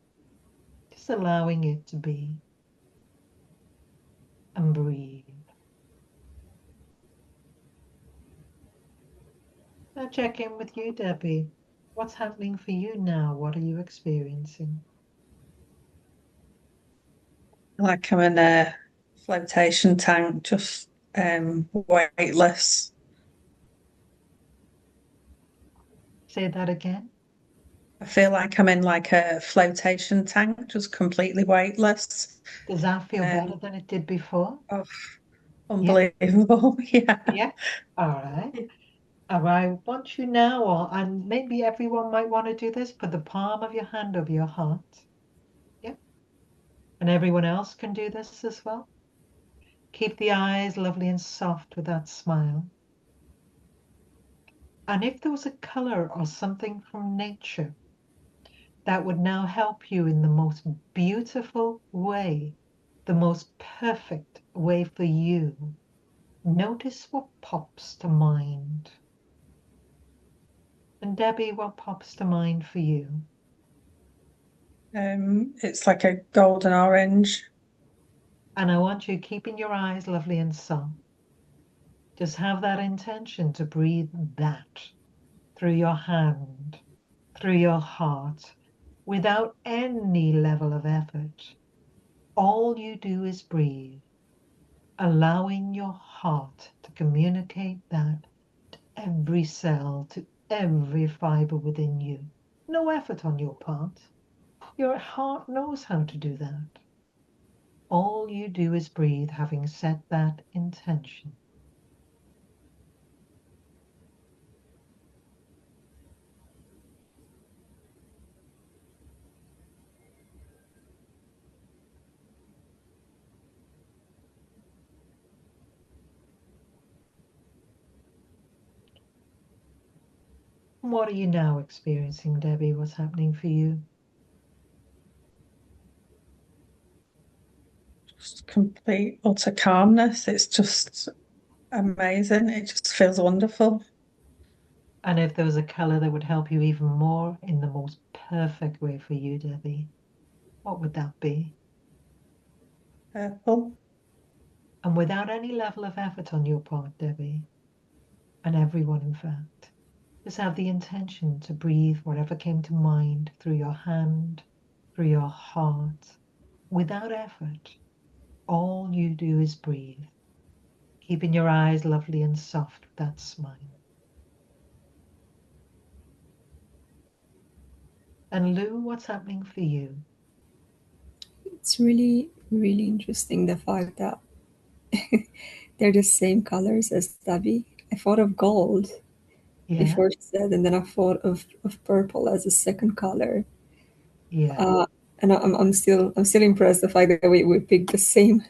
Just allowing it to be. And breathe. Now check in with you, Debbie. What's happening for you now? What are you experiencing? Like I'm in a flotation tank, just weightless. Say that again. I feel like I'm in like a flotation tank, just completely weightless. Does that feel better than it did before? Oh, Yeah. unbelievable. Yeah. Yeah. All right. I want you now, and maybe everyone might want to do this, put the palm of your hand over your heart. Yeah. And everyone else can do this as well. Keep the eyes lovely and soft with that smile. And if there was a color or something from nature that would now help you in the most beautiful way, the most perfect way for you, notice what pops to mind. And Debbie, what pops to mind for you? It's like a golden orange. And I want you keeping your eyes lovely and soft. Just have that intention to breathe that through your hand, through your heart, without any level of effort. All you do is breathe, allowing your heart to communicate that to every cell, to every fiber within you. No effort on your part. Your heart knows how to do that. All you do is breathe, having set that intention. What are you now experiencing, Debbie? What's happening for you? Just complete utter calmness. It's just amazing. It just feels wonderful. And if there was a color that would help you even more in the most perfect way for you, Debbie, what would that be? Purple. And without any level of effort on your part, Debbie, and everyone, in fact, just have the intention to breathe whatever came to mind through your hand, through your heart, without effort. All you do is breathe, keeping your eyes lovely and soft with that smile. And Lou, what's happening for you? It's really, really interesting the fact that they're the same colors as Debbie. I thought of gold Yeah, before she said, and then I thought of purple as a second color. yeah, Uh, and I'm still impressed the fact that we picked the same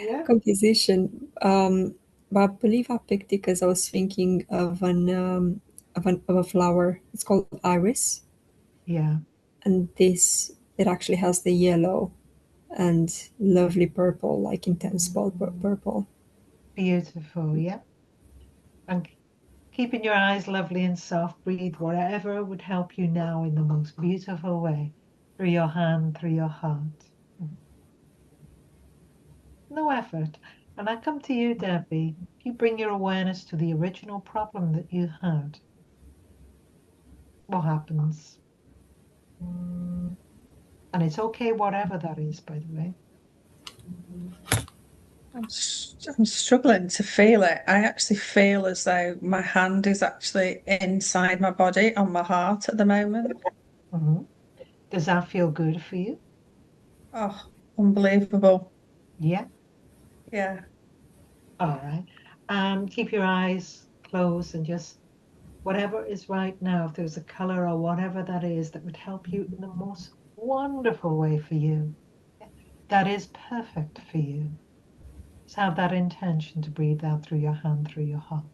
yeah, composition. But I believe I picked it because I was thinking of a flower. It's called iris, yeah. and this it actually has the yellow and lovely purple, like intense purple. Beautiful, yeah. And keeping your eyes lovely and soft, breathe whatever would help you now in the most beautiful way, through your hand, through your heart. No effort. And I come to you, Debbie. If you bring your awareness to the original problem that you had, what happens? And it's okay, whatever that is, by the way. I'm struggling to feel it. I actually feel as though my hand is actually inside my body on my heart at the moment. Mhm. Does that feel good for you? Oh, unbelievable. Yeah. Yeah. All right. And keep your eyes closed and just whatever is right now, if there's a color or whatever that is that would help you in the most wonderful way for you, that is perfect for you. Just have that intention to breathe out through your hand, through your heart.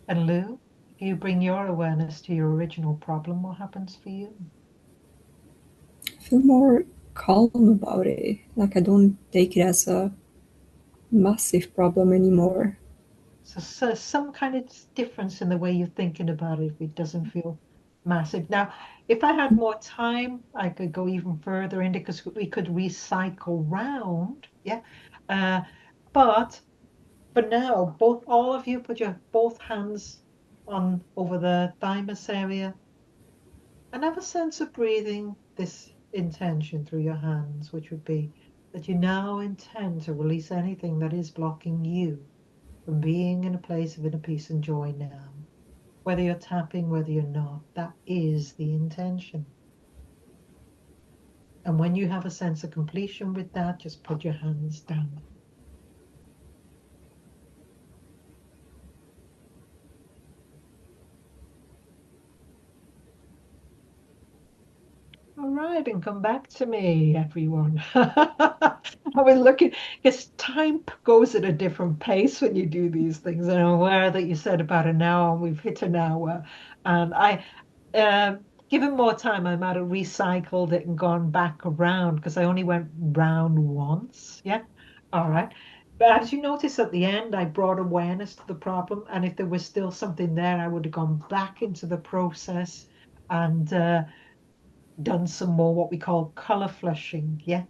And Lou, if you bring your awareness to your original problem, what happens for you? I feel more calm about it. Like I don't take it as a massive problem anymore. So some kind of difference in the way you're thinking about it if it doesn't feel massive. Now, if I had more time, I could go even further into because we could recycle round. Yeah. Uh, but for now, all of you put your both hands on over the thymus area and have a sense of breathing this intention through your hands, which would be that you now intend to release anything that is blocking you from being in a place of inner peace and joy now. Whether you're tapping, whether you're not, that is the intention. And when you have a sense of completion with that, just put your hands down. All right, and come back to me, everyone. I was looking, because time goes at a different pace when you do these things. And I'm aware that you said about an hour, and we've hit an hour. And given more time, I might have recycled it and gone back around because I only went round once. Yeah. All right. But as you notice at the end, I brought awareness to the problem. And if there was still something there, I would have gone back into the process and done some more what we call color flushing, yeah,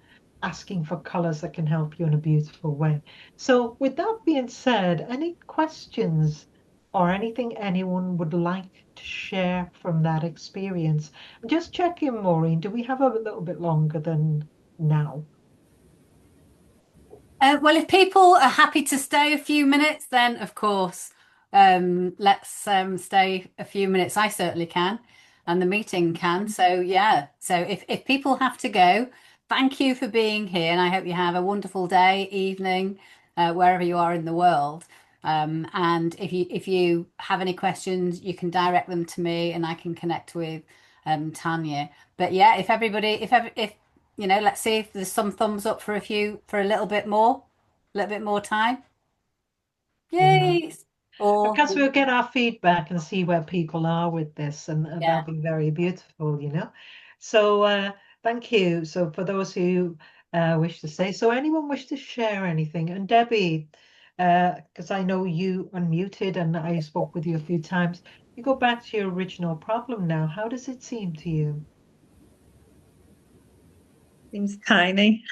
asking for colors that can help you in a beautiful way. So, with that being said, any questions or anything anyone would like to share from that experience? Just check in, Maureen. Do we have a little bit longer than now? Well, if people are happy to stay a few minutes, then of course, let's stay a few minutes. I certainly can, and the meeting can. So yeah. So if people have to go, thank you for being here, and I hope you have a wonderful day, evening, wherever you are in the world. And if you have any questions, you can direct them to me, and I can connect with Tanya. But yeah, if everybody, if let's see if there's some thumbs up for a little bit more time. Yeah. Yay! Or Because we'll get our feedback and see where people are with this, and yeah, that'll be very beautiful, you know. So thank you. So for those who wish to say, so anyone wish to share anything, and Debbie, because I know you unmuted and I spoke with you a few times, you go back to your original problem now. How does it seem to you? Seems tiny.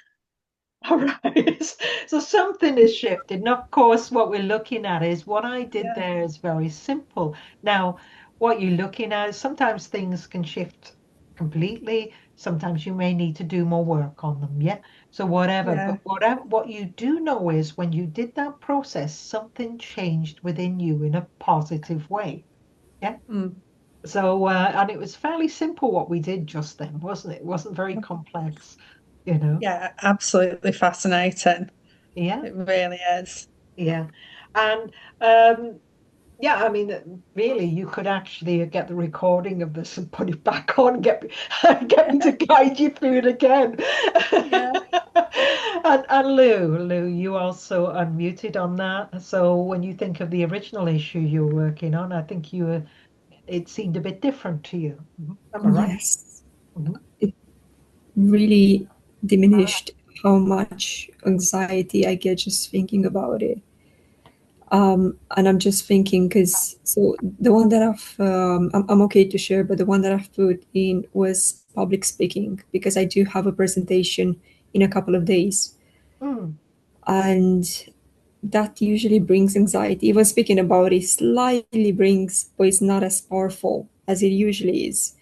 All right. So something is shifted. And of course, what we're looking at is what I did Yeah. there is very simple. Now, what you're looking at is sometimes things can shift completely. Sometimes you may need to do more work on them. Yeah. So whatever, Yeah. but what you do know is when you did that process, something changed within you in a positive way. Yeah. Mm. So and it was fairly simple what we did just then, wasn't it? It wasn't very complex, you know. Yeah, absolutely fascinating. Yeah, It really is. yeah. And yeah, I mean, really, you could actually get the recording of this and put it back on, get me to guide you through it again. Yeah. And Lou, you also unmuted on that. So when you think of the original issue you're working on, I think it seemed a bit different to you. Am I right? Yes, Mhm. it really diminished how much anxiety I get just thinking about it. And I'm just thinking because so the one that I'm okay to share, but the one that I've put in was public speaking because I do have a presentation in a couple of days, Mm, and that usually brings anxiety. Even speaking about it slightly brings, but it's not as powerful as it usually is.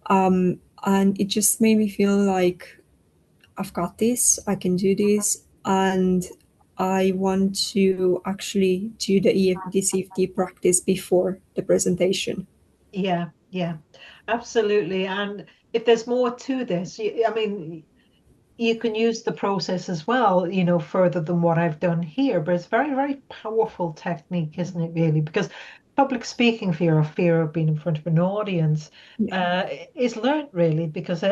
And it just made me feel like I've got this, I can do this, and I want to actually do the EFT CFT practice before the presentation. yeah, yeah, absolutely. And if there's more to this, I mean, you can use the process as well, further than what I've done here. But it's very, very powerful technique, isn't it, really? Because public speaking fear or fear of being in front of an audience Yeah. is learned really because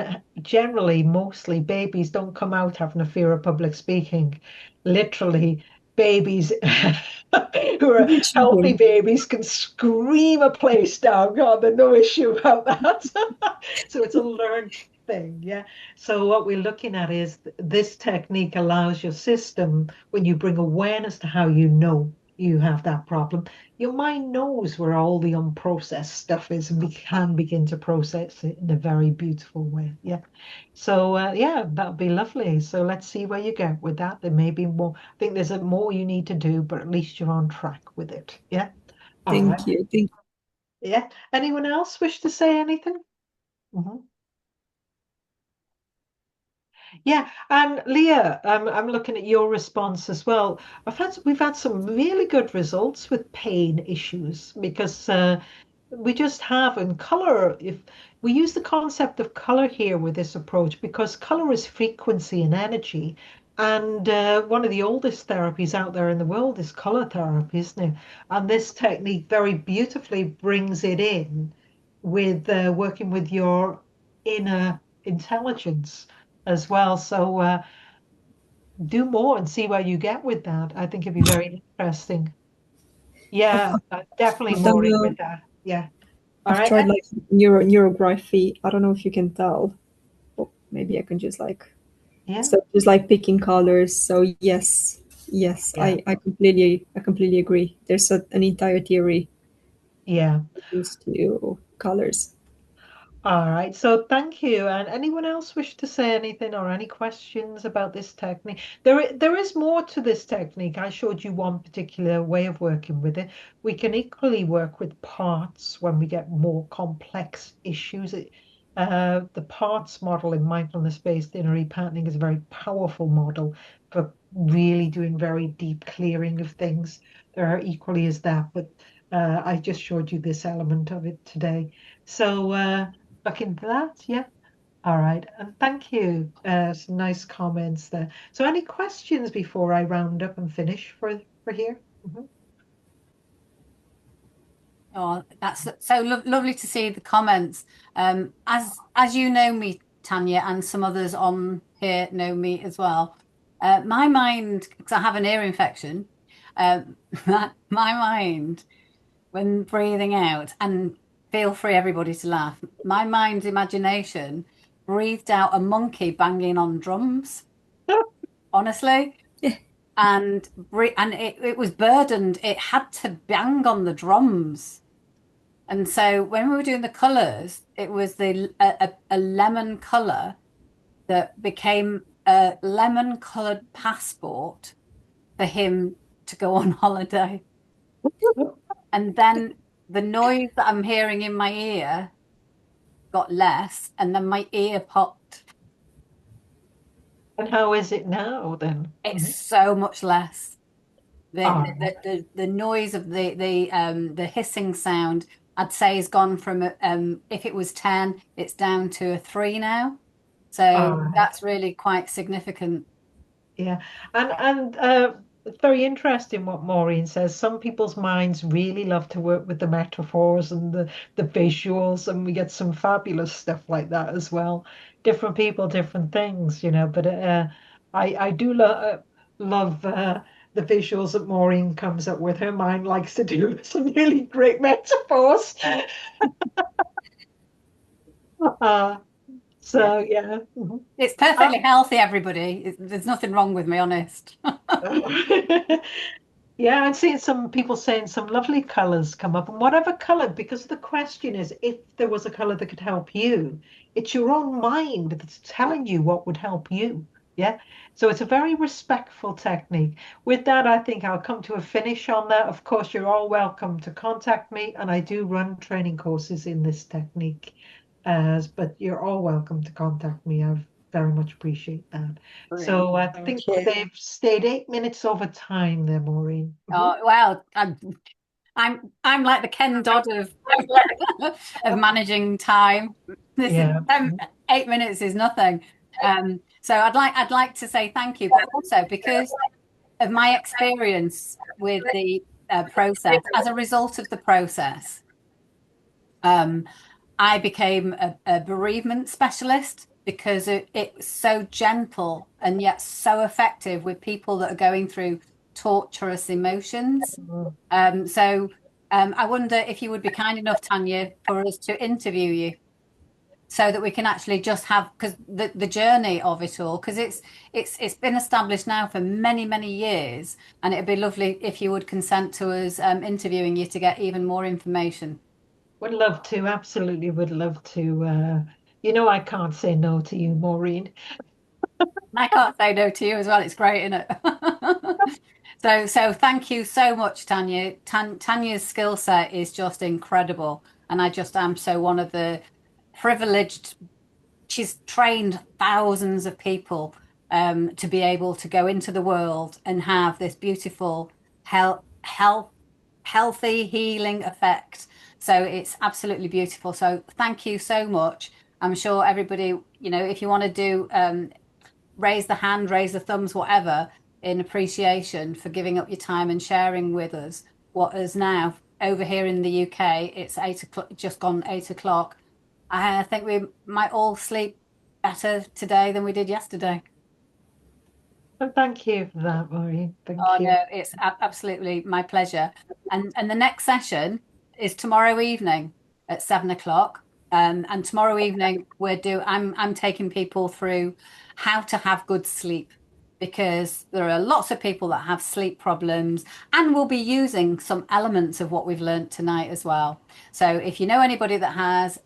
generally, mostly babies don't come out having a fear of public speaking. Literally, babies who are Even healthy children, babies can scream a place down. God, there's no issue about that. So it's a learned thing, yeah. So what we're looking at is this technique allows your system, when you bring awareness to how you know you have that problem, your mind knows where all the unprocessed stuff is, and we can begin to process it in a very beautiful way. Yeah. So yeah, that'd be lovely. So let's see where you get with that. There may be more. I think there's a more you need to do, but at least you're on track with it. Yeah. All right. thank you. Thank Yeah. Anyone else wish to say anything? Mhm. Yeah, and Leah, I'm looking at your response as well. We've had some really good results with pain issues because we just have in color. If we use the concept of color here with this approach, because color is frequency and energy, and one of the oldest therapies out there in the world is color therapy, isn't it? And this technique very beautifully brings it in with working with your inner intelligence as well. So do more and see where you get with that. I think it'd be very interesting. I've, Yeah, I've definitely I've done more in with that. Yeah. All I've right. tried like neurography. I don't know if you can tell, but maybe I can just like Yeah. so just like picking colors. So yes, yes, Yeah. I completely agree. There's an entire theory Yeah. used to colors. All right. So thank you. And anyone else wish to say anything or any questions about this technique? There is more to this technique. I showed you one particular way of working with it. We can equally work with parts when we get more complex issues. The parts model in mindfulness-based inner repatterning is a very powerful model for really doing very deep clearing of things. There are equally as that, but I just showed you this element of it today. So look into that. Yeah. All right. And thank you. Some nice comments there. So any questions before I round up and finish for here? Mhm. Oh, that's so lovely to see the comments. As you know me, Tanya, and some others on here know me as well. My mind, because I have an ear infection, my mind when breathing out, and feel free everybody to laugh. My mind's imagination breathed out a monkey banging on drums, honestly, Yeah, and it was burdened. It had to bang on the drums. And so when we were doing the colors, it was a lemon color that became a lemon colored passport for him to go on holiday. And then the noise that I'm hearing in my ear got less, and then my ear popped. And how is it now then? It's so much less. Oh, The noise of the hissing sound, I'd say, has gone from if it was 10, it's down to a 3 now. So oh, that's really quite significant. yeah. And it's very interesting what Maureen says. Some people's minds really love to work with the metaphors and the visuals, and we get some fabulous stuff like that as well. Different people, different things, you know. But I do love the visuals that Maureen comes up with. Her mind likes to do some really great metaphors. Uh, Yeah. so yeah. Mhm. It's Uh, perfectly healthy, everybody. There's nothing wrong with me, honest. Yeah, I'm seeing some people saying some lovely colors come up, and whatever color, because the question is if there was a color that could help you, it's your own mind that's telling you what would help you. Yeah. So it's a very respectful technique. With that, I think I'll come to a finish on that. Of course, you're all welcome to contact me, and I do run training courses in this technique. But you're all welcome to contact me. I very much appreciate that. Brilliant. So I Thank think you. they've stayed 8 minutes over time there, Maureen. Mhm. Oh, well, I'm like the Ken Dodd of of managing time. This is Yeah. 8 minutes is nothing. So I'd like to say thank you, but also because of my experience with the process, as a result of the process, um, I became a bereavement specialist because it's so gentle and yet so effective with people that are going through torturous emotions. Mhm. I wonder if you would be kind enough, Tanya, for us to interview you so that we can actually just have, because the journey of it all, because it's been established now for many, many years, and it'd be lovely if you would consent to us interviewing you to get even more information. Would love to, absolutely would love to. You know, I can't say no to you, Maureen. I can't say no to you as well. It's great, isn't it? So thank you so much, Tanya. Tanya's skill set is just incredible, and I just am so one of the privileged. She's trained thousands of people to be able to go into the world and have this beautiful healthy healing effect. So it's absolutely beautiful. So thank you so much. I'm sure everybody, if you want to do raise the hand, raise the thumbs, whatever, in appreciation for giving up your time and sharing with us what is now over here in the UK. It's 8 o'clock, just gone 8 o'clock. I think we might all sleep better today than we did yesterday. And thank you for that, Maureen. Oh Thank you. no, it's absolutely my pleasure. And the next session is tomorrow evening at 7 o'clock. And tomorrow evening I'm taking people through how to have good sleep because there are lots of people that have sleep problems and we'll be using some elements of what we've learned tonight as well. So if you know anybody that has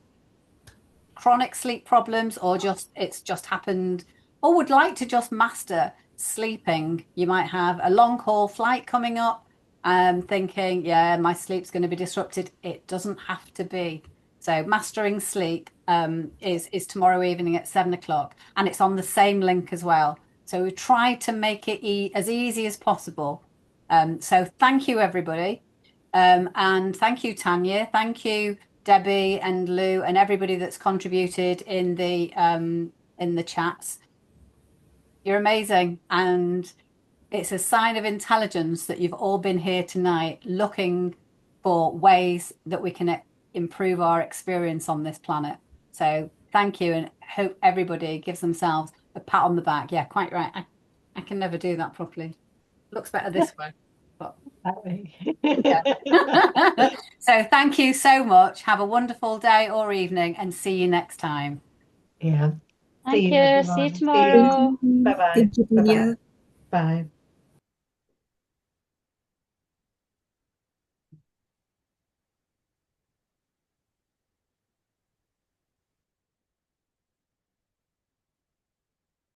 chronic sleep problems or just it's just happened or would like to just master sleeping, you might have a long haul flight coming up, thinking, yeah, my sleep's going to be disrupted. It doesn't have to be. So mastering sleep is tomorrow evening at 7 o'clock, and it's on the same link as well. So we tried to make it as easy as possible. So thank you, everybody. And thank you, Tanya. Thank you, Debbie and Lou, and everybody that's contributed in the chats. You're amazing, and it's a sign of intelligence that you've all been here tonight, looking for ways that we can improve our experience on this planet. So thank you, and hope everybody gives themselves a pat on the back. Yeah, quite right. I can never do that properly. Looks better this way, but. That way. So thank you so much. Have a wonderful day or evening and see you next time. Yeah. See Thank you, you. See you everyone. See Thank you. tomorrow. you. Bye-bye. Thank you, Bye-bye. Tania. Bye.